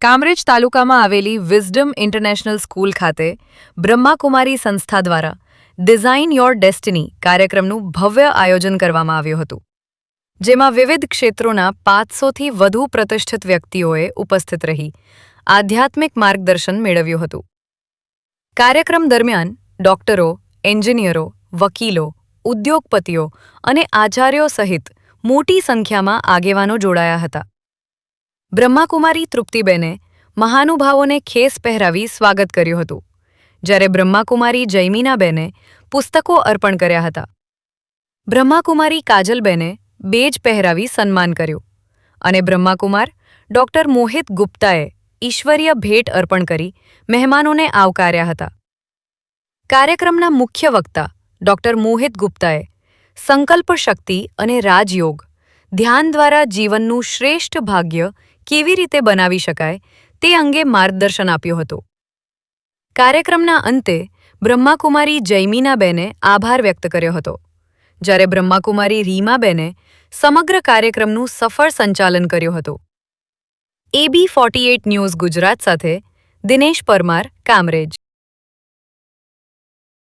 કામરેજ તાલુકામાં આવેલી wisdom international school ખાતે બ્રહ્માકુમારી સંસ્થા દ્વારા ડિઝાઇન યોર ડેસ્ટિની કાર્યક્રમનું ભવ્ય આયોજન કરવામાં આવ્યું હતું, જેમાં વિવિધ ક્ષેત્રોના 500થી વધુ પ્રતિષ્ઠિત વ્યક્તિઓએ ઉપસ્થિત રહી આધ્યાત્મિક માર્ગદર્શન મેળવ્યું હતું. કાર્યક્રમ દરમિયાન ડોક્ટરો, એન્જિનિયરો, વકીલો, ઉદ્યોગપતિઓ અને આચાર્યો સહિત મોટી સંખ્યામાં આગેવાનો જોડાયા હતા. બ્રહ્માકુમારી તૃપ્તિબેને મહાનુભાવોને ખેસ પહેરાવી સ્વાગત કર્યું હતું, જ્યારે બ્રહ્માકુમારી જયમીનાબેને પુસ્તકો અર્પણ કર્યા હતા. બ્રહ્માકુમારી કાજલબેને બેજ પહેરાવી સન્માન કર્યું અને બ્રહ્માકુમાર ડોક્ટર મોહિત ગુપ્તાએ ઈશ્વરીય ભેટ અર્પણ કરી મહેમાનોને આવકાર્યા હતા. કાર્યક્રમના મુખ્ય વક્તા ડોક્ટર મોહિત ગુપ્તાએ સંકલ્પ શક્તિ અને રાજયોગ, ધ્યાન દ્વારા જીવનનું શ્રેષ્ઠ ભાગ્ય કેવી રીતે બનાવી શકાય તે અંગે માર્ગદર્શન આપ્યું હતું. કાર્યક્રમના અંતે બ્રહ્માકુમારી જયમીનાબેને આભાર વ્યક્ત કર્યો હતો, જ્યારે બ્રહ્માકુમારી રીમાબેને સમગ્ર કાર્યક્રમનું સફળ સંચાલન કર્યું હતું. AB48 ન્યૂઝ ગુજરાત સાથે દિનેશ પરમાર, કામરેજ.